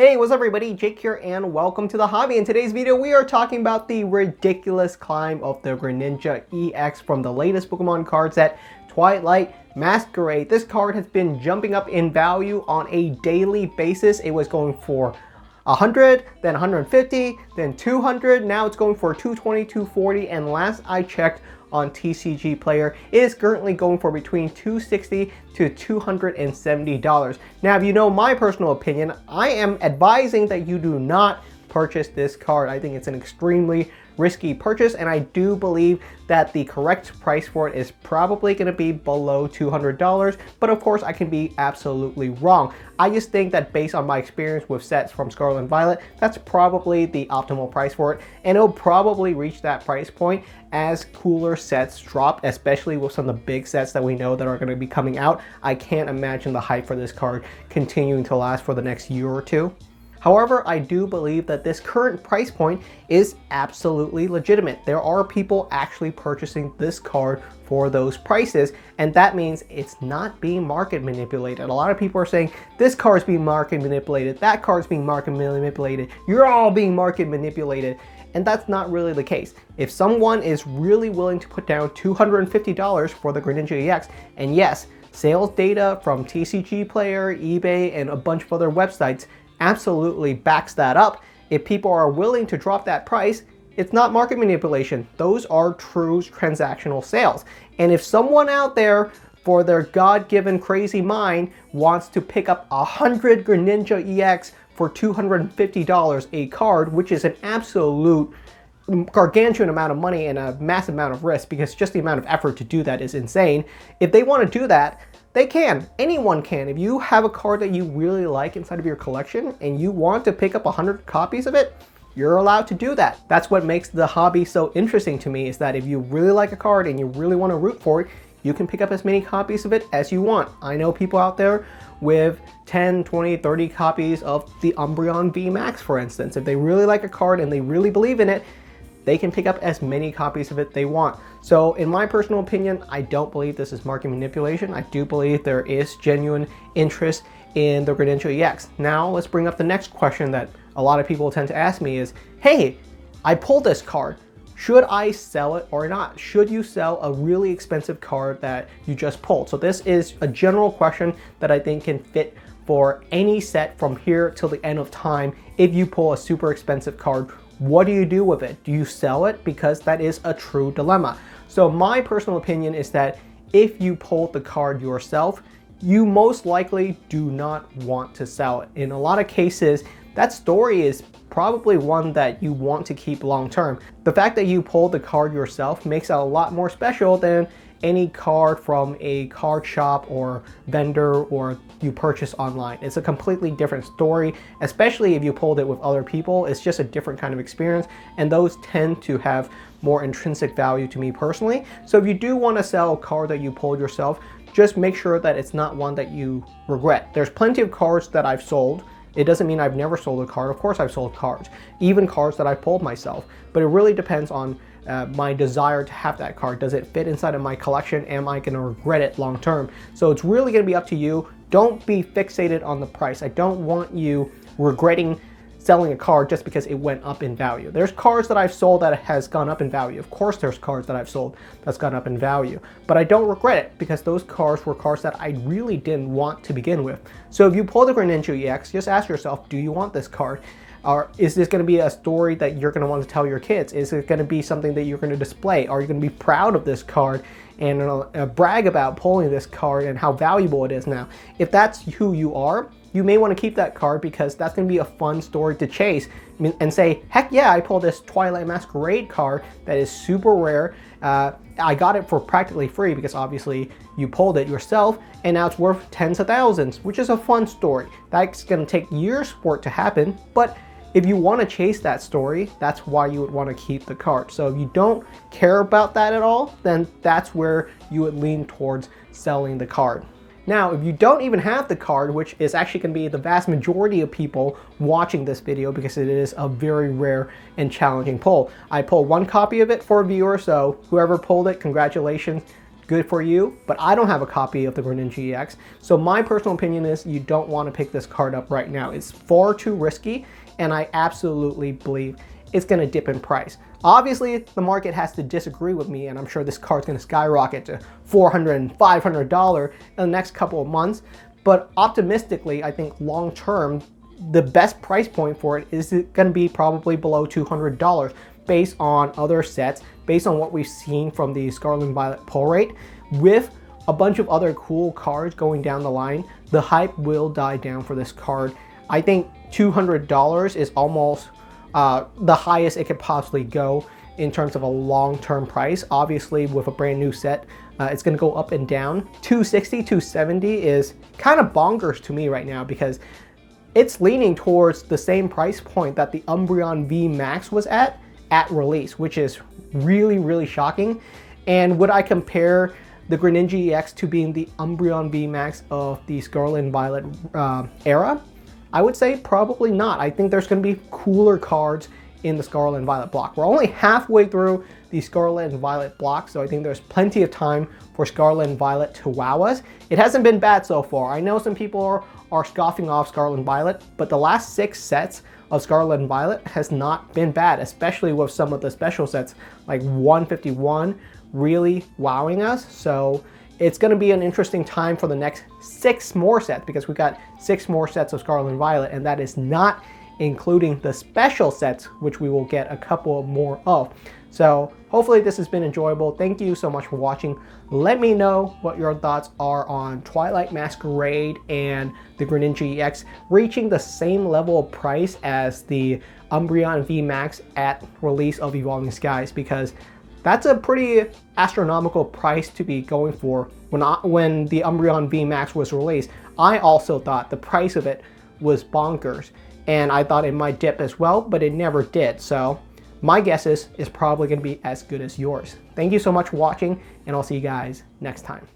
Hey, what's up everybody, Jake here and welcome to the hobby. In today's video we are talking about the ridiculous climb of the Greninja EX from the latest Pokemon card set, Twilight Masquerade. This card has been jumping up in value on a daily basis. It was going for 100, then 150, then 200, now it's going for 220, 240, and last I checked on TCG Player, it is currently going for between $260 to $270. Now, if you know my personal opinion, I am advising that you do not purchase this card. I think it's an extremely risky purchase, and I do believe that the correct price for it is probably going to be below $200, but of course I can be absolutely wrong. I just think that based on my experience with sets from Scarlet and Violet, that's probably the optimal price for it, and it'll probably reach that price point as cooler sets drop, especially with some of the big sets that we know that are going to be coming out. I can't imagine the hype for this card continuing to last for the next year or two. However, I do believe that this current price point is absolutely legitimate. There are people actually purchasing this card for those prices, and that means it's not being market manipulated. A lot of people are saying this card's being market manipulated, that card's being market manipulated, you're all being market manipulated, and that's not really the case. If someone is really willing to put down $250 for the Greninja EX, and yes, sales data from TCG Player, eBay, and a bunch of other websites absolutely backs that up. If people are willing to drop that price, it's not market manipulation. Those are true transactional sales. And if someone out there, for their God-given crazy mind, wants to pick up 100 Greninja EX for $250 a card, which is an absolute gargantuan amount of money and a massive amount of risk, because just the amount of effort to do that is insane. If they want to do that, they can. Anyone can. If you have a card that you really like inside of your collection and you want to pick up 100 copies of it, you're allowed to do that. That's what makes the hobby so interesting to me, is that if you really like a card and you really want to root for it, you can pick up as many copies of it as you want. I know people out there with 10, 20, 30 copies of the Umbreon VMAX, for instance. If they really like a card and they really believe in it, they can pick up as many copies of it they want. So in my personal opinion, I don't believe this is market manipulation. I do believe there is genuine interest in the Greninja EX. Now let's bring up the next question that a lot of people tend to ask me is, hey, I pulled this card. Should I sell it or not? Should you sell a really expensive card that you just pulled? So this is a general question that I think can fit for any set from here till the end of time. If you pull a super expensive card, what do you do with it? Do you sell it? Because that is a true dilemma. So my personal opinion is that if you pulled the card yourself, you most likely do not want to sell it. In a lot of cases, that story is probably one that you want to keep long term. The fact that you pulled the card yourself makes it a lot more special than any card from a card shop or vendor or you purchase online. It's a completely different story, especially if you pulled it with other people. It's just a different kind of experience, and those tend to have more intrinsic value to me personally. So if you do want to sell a card that you pulled yourself, just make sure that it's not one that you regret. There's plenty of cards that I've sold. It doesn't mean I've never sold a card. Of course I've sold cards, even cards that I pulled myself, but it really depends on my desire to have that card. Does it fit inside of my collection? Am I going to regret it long term? So it's really going to be up to you. Don't be fixated on the price. I don't want you regretting selling a card just because it went up in value. There's cards that I've sold that has gone up in value. Of course there's cards that I've sold that's gone up in value, but I don't regret it because those cards were cards that I really didn't want to begin with. So if you pull the Greninja EX, just ask yourself, do you want this card? Or is this going to be a story that you're going to want to tell your kids? Is it going to be something that you're going to display? Are you going to be proud of this card and brag about pulling this card and how valuable it is now? If that's who you are, you may want to keep that card because that's going to be a fun story to chase and say, heck yeah, I pulled this Twilight Masquerade card that is super rare. I got it for practically free because obviously you pulled it yourself, and now it's worth tens of thousands, which is a fun story. That's going to take years for it to happen, but if you want to chase that story, that's why you would want to keep the card. So if you don't care about that at all, then that's where you would lean towards selling the card. Now, if you don't even have the card, which is actually going to be the vast majority of people watching this video because it is a very rare and challenging pull. I pulled one copy of it for a viewer, so whoever pulled it, congratulations. good for you, but I don't have a copy of the Greninja EX. So my personal opinion is you don't want to pick this card up right now. It's far too risky, and I absolutely believe it's going to dip in price. Obviously, the market has to disagree with me, and I'm sure this card's going to skyrocket to $400 and $500 in the next couple of months. But optimistically, I think long term, the best price point for it is going to be probably below $200 based on other sets, based on what we've seen from the Scarlet and Violet pull rate. With a bunch of other cool cards going down the line, the hype will die down for this card. I think $200 is almost the highest it could possibly go in terms of a long-term price. Obviously, with a brand new set, it's going to go up and down. $260, $270 is kind of bonkers to me right now because it's leaning towards the same price point that the Umbreon V Max was at release, which is really, really shocking. And would I compare the Greninja EX to being the Umbreon V Max of the Scarlet and Violet era? I would say probably not. I think there's going to be cooler cards in the Scarlet and Violet block. We're only halfway through the Scarlet and Violet block, so I think there's plenty of time for Scarlet and Violet to wow us. It hasn't been bad so far. I know some people are scoffing off Scarlet and Violet, but the last 6 sets of Scarlet and Violet has not been bad, especially with some of the special sets like 151 really wowing us. So it's going to be an interesting time for the next 6 more sets, because we've got 6 more sets of Scarlet and Violet, and that is not including the special sets, which we will get a couple more of. So hopefully this has been enjoyable. Thank you so much for watching. Let me know what your thoughts are on Twilight Masquerade and the Greninja EX reaching the same level of price as the Umbreon V Max at release of Evolving Skies, because that's a pretty astronomical price to be going for. When the Umbreon V Max was released, I also thought the price of it was bonkers, and I thought it might dip as well, but it never did. So my guess is probably going to be as good as yours. Thank you so much for watching, and I'll see you guys next time.